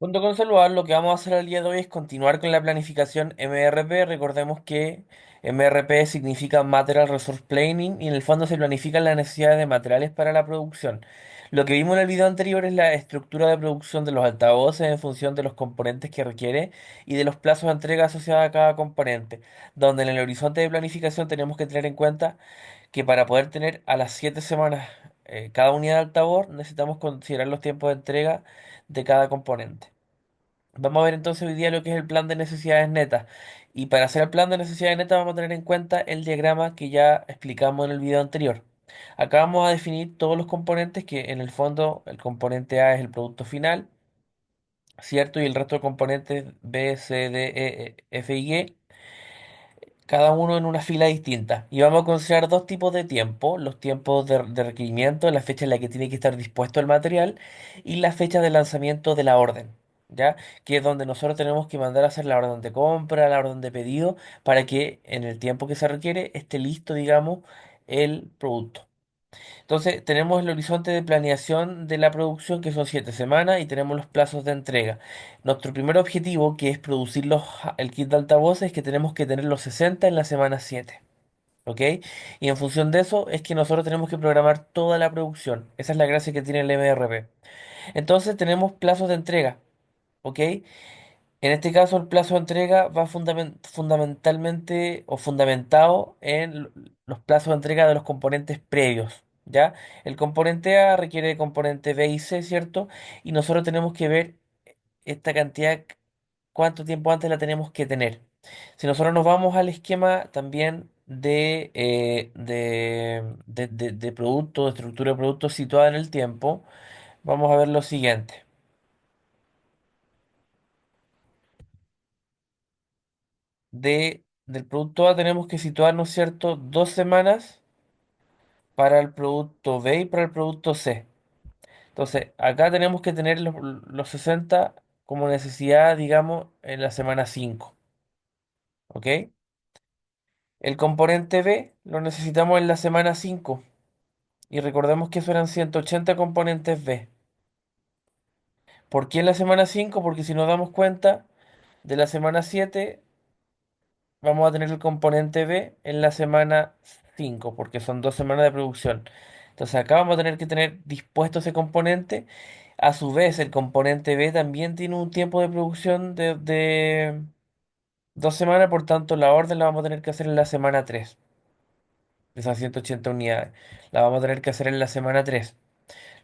Junto con Saludar, lo que vamos a hacer el día de hoy es continuar con la planificación MRP. Recordemos que MRP significa Material Resource Planning y en el fondo se planifican las necesidades de materiales para la producción. Lo que vimos en el video anterior es la estructura de producción de los altavoces en función de los componentes que requiere y de los plazos de entrega asociados a cada componente, donde en el horizonte de planificación tenemos que tener en cuenta que para poder tener a las 7 semanas cada unidad de altavoz necesitamos considerar los tiempos de entrega de cada componente. Vamos a ver entonces hoy día lo que es el plan de necesidades netas. Y para hacer el plan de necesidades netas vamos a tener en cuenta el diagrama que ya explicamos en el video anterior. Acá vamos a definir todos los componentes que en el fondo el componente A es el producto final, ¿cierto? Y el resto de componentes B, C, D, F y G cada uno en una fila distinta. Y vamos a considerar dos tipos de tiempo, los tiempos de requerimiento, la fecha en la que tiene que estar dispuesto el material y la fecha de lanzamiento de la orden, ¿ya? Que es donde nosotros tenemos que mandar a hacer la orden de compra, la orden de pedido, para que en el tiempo que se requiere esté listo, digamos, el producto. Entonces, tenemos el horizonte de planeación de la producción, que son 7 semanas, y tenemos los plazos de entrega. Nuestro primer objetivo, que es producir el kit de altavoces, es que tenemos que tener los 60 en la semana 7. ¿Ok? Y en función de eso es que nosotros tenemos que programar toda la producción. Esa es la gracia que tiene el MRP. Entonces tenemos plazos de entrega. ¿Ok? En este caso, el plazo de entrega va fundamentalmente o fundamentado en los plazos de entrega de los componentes previos, ¿ya? El componente A requiere de componente B y C, ¿cierto? Y nosotros tenemos que ver esta cantidad, cuánto tiempo antes la tenemos que tener. Si nosotros nos vamos al esquema también de producto, de estructura de producto situada en el tiempo, vamos a ver lo siguiente. Del producto A tenemos que situarnos, ¿cierto? 2 semanas para el producto B y para el producto C. Entonces, acá tenemos que tener los 60 como necesidad, digamos, en la semana 5. ¿Ok? El componente B lo necesitamos en la semana 5. Y recordemos que eso eran 180 componentes B. ¿Por qué en la semana 5? Porque si nos damos cuenta, de la semana 7 vamos a tener el componente B en la semana 5 porque son 2 semanas de producción. Entonces acá vamos a tener que tener dispuesto ese componente. A su vez, el componente B también tiene un tiempo de producción de 2 semanas, por tanto la orden la vamos a tener que hacer en la semana 3 de esas 180 unidades. La vamos a tener que hacer en la semana 3.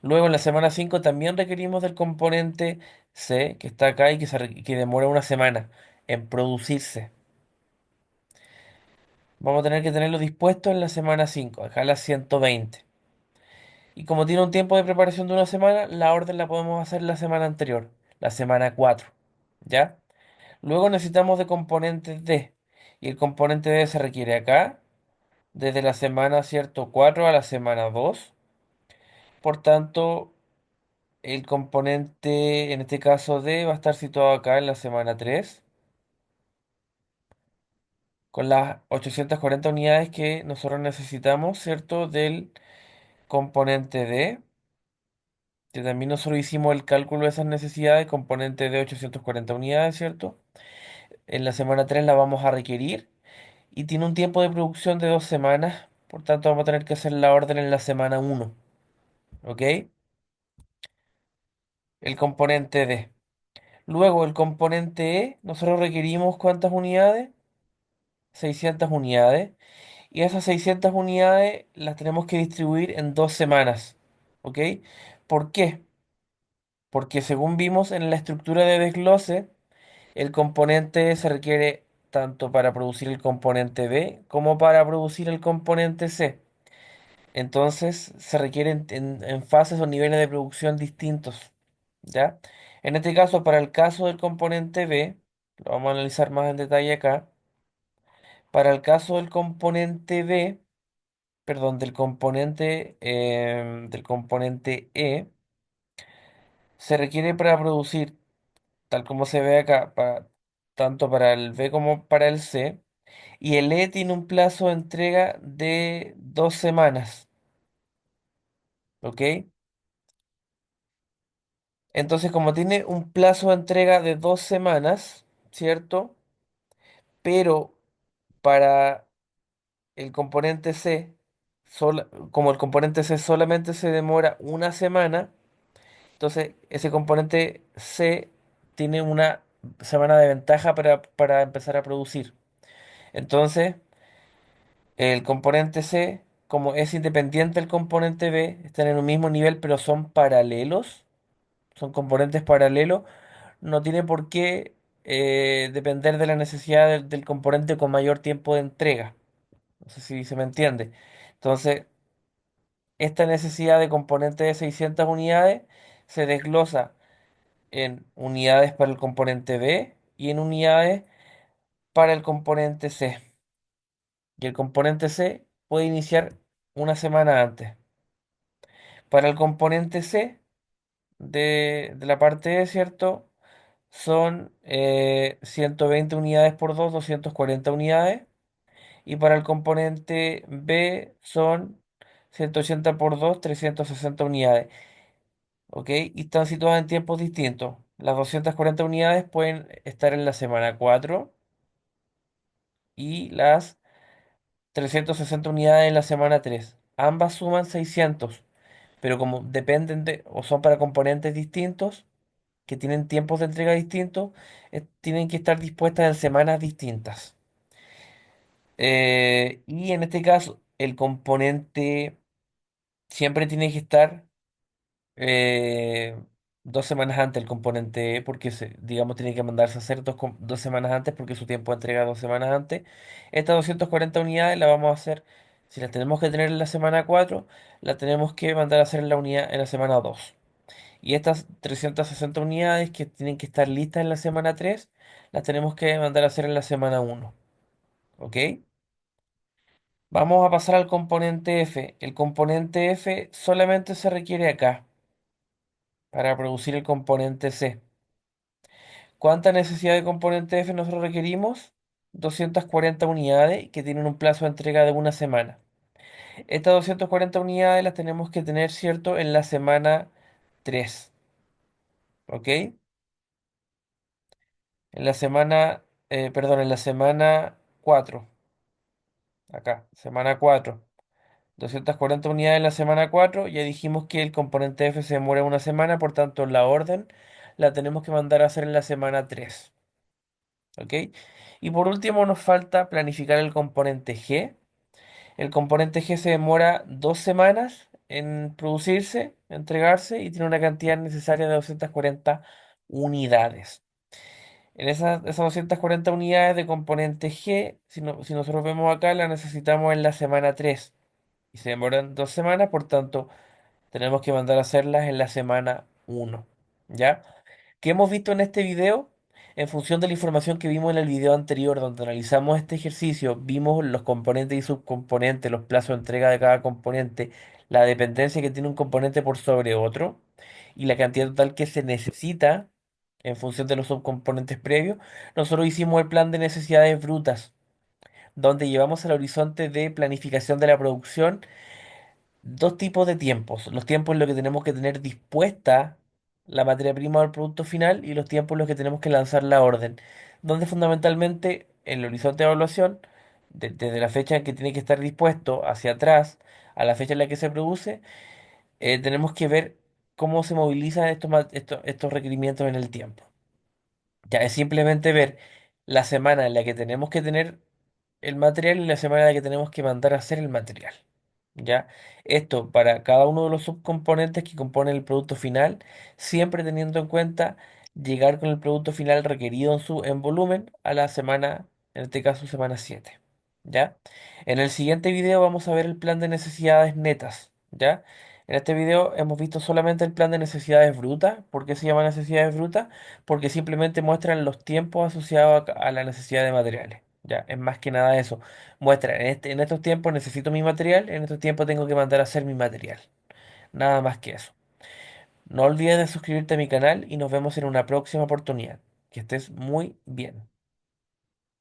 Luego en la semana 5 también requerimos del componente C, que está acá y que demora una semana en producirse. Vamos a tener que tenerlo dispuesto en la semana 5 acá las 120. Y como tiene un tiempo de preparación de una semana, la orden la podemos hacer la semana anterior, la semana 4. ¿Ya? Luego necesitamos de componentes D. Y el componente D se requiere acá, desde la semana, ¿cierto? 4 a la semana 2. Por tanto, el componente, en este caso D, va a estar situado acá en la semana 3, con las 840 unidades que nosotros necesitamos, ¿cierto? Del componente D. Que también nosotros hicimos el cálculo de esas necesidades, componente de 840 unidades, ¿cierto? En la semana 3 la vamos a requerir y tiene un tiempo de producción de 2 semanas, por tanto vamos a tener que hacer la orden en la semana 1, ¿ok? El componente D. Luego el componente E, nosotros requerimos ¿cuántas unidades? 600 unidades. Y esas 600 unidades las tenemos que distribuir en 2 semanas, ¿ok? ¿Por qué? Porque según vimos en la estructura de desglose, el componente se requiere tanto para producir el componente B como para producir el componente C. Entonces se requieren en fases o niveles de producción distintos, ¿ya? En este caso, para el caso del componente B, lo vamos a analizar más en detalle acá. Para el caso del componente B, perdón, del componente E, se requiere para producir, tal como se ve acá, tanto para el B como para el C. Y el E tiene un plazo de entrega de 2 semanas, ¿ok? Entonces, como tiene un plazo de entrega de 2 semanas, ¿cierto? Pero para el componente C, como el componente C solamente se demora una semana, entonces ese componente C tiene una semana de ventaja para empezar a producir. Entonces, el componente C, como es independiente del componente B, están en un mismo nivel, pero son paralelos, son componentes paralelos, no tiene por qué depender de la necesidad del componente con mayor tiempo de entrega. No sé si se me entiende. Entonces, esta necesidad de componente de 600 unidades se desglosa en unidades para el componente B y en unidades para el componente C. Y el componente C puede iniciar una semana antes. Para el componente C de la parte E, ¿cierto? Son 120 unidades por 2, 240 unidades. Y para el componente B son 180 por 2, 360 unidades. ¿Ok? Y están situadas en tiempos distintos. Las 240 unidades pueden estar en la semana 4 y las 360 unidades en la semana 3. Ambas suman 600, pero como dependen de o son para componentes distintos, que tienen tiempos de entrega distintos, tienen que estar dispuestas en semanas distintas. Y en este caso, el componente siempre tiene que estar eh, 2 semanas antes el componente E, porque digamos tiene que mandarse a hacer 2 semanas antes porque su tiempo de entrega es 2 semanas antes. Estas 240 unidades las vamos a hacer, si las tenemos que tener en la semana 4 las tenemos que mandar a hacer en la semana 2. Y estas 360 unidades que tienen que estar listas en la semana 3 las tenemos que mandar a hacer en la semana 1. ¿Ok? Vamos a pasar al componente F. El componente F solamente se requiere acá para producir el componente C. ¿Cuánta necesidad de componente F nosotros requerimos? 240 unidades que tienen un plazo de entrega de una semana. Estas 240 unidades las tenemos que tener, ¿cierto?, en la semana 3. ¿Ok? En la semana 4. Acá, semana 4. 240 unidades en la semana 4. Ya dijimos que el componente F se demora una semana, por tanto la orden la tenemos que mandar a hacer en la semana 3. ¿Ok? Y por último nos falta planificar el componente G. El componente G se demora 2 semanas en producirse, entregarse y tiene una cantidad necesaria de 240 unidades. En esas 240 unidades de componente G, si nosotros vemos acá, la necesitamos en la semana 3 y se demoran 2 semanas, por tanto tenemos que mandar a hacerlas en la semana 1. ¿Ya? ¿Qué hemos visto en este video? En función de la información que vimos en el video anterior, donde analizamos este ejercicio, vimos los componentes y subcomponentes, los plazos de entrega de cada componente, la dependencia que tiene un componente por sobre otro y la cantidad total que se necesita en función de los subcomponentes previos. Nosotros hicimos el plan de necesidades brutas, donde llevamos al horizonte de planificación de la producción dos tipos de tiempos. Los tiempos en los que tenemos que tener dispuesta la materia prima o el producto final y los tiempos en los que tenemos que lanzar la orden. Donde fundamentalmente el horizonte de evaluación, desde la fecha en que tiene que estar dispuesto hacia atrás a la fecha en la que se produce, tenemos que ver cómo se movilizan estos requerimientos en el tiempo. Ya es simplemente ver la semana en la que tenemos que tener el material y la semana en la que tenemos que mandar a hacer el material. ¿Ya? Esto para cada uno de los subcomponentes que componen el producto final, siempre teniendo en cuenta llegar con el producto final requerido en volumen a la semana, en este caso semana 7. ¿Ya? En el siguiente video vamos a ver el plan de necesidades netas. ¿Ya? En este video hemos visto solamente el plan de necesidades brutas. ¿Por qué se llama necesidades brutas? Porque simplemente muestran los tiempos asociados a la necesidad de materiales. Ya, es más que nada eso. Muestra, en estos tiempos necesito mi material, en estos tiempos tengo que mandar a hacer mi material. Nada más que eso. No olvides de suscribirte a mi canal y nos vemos en una próxima oportunidad. Que estés muy bien.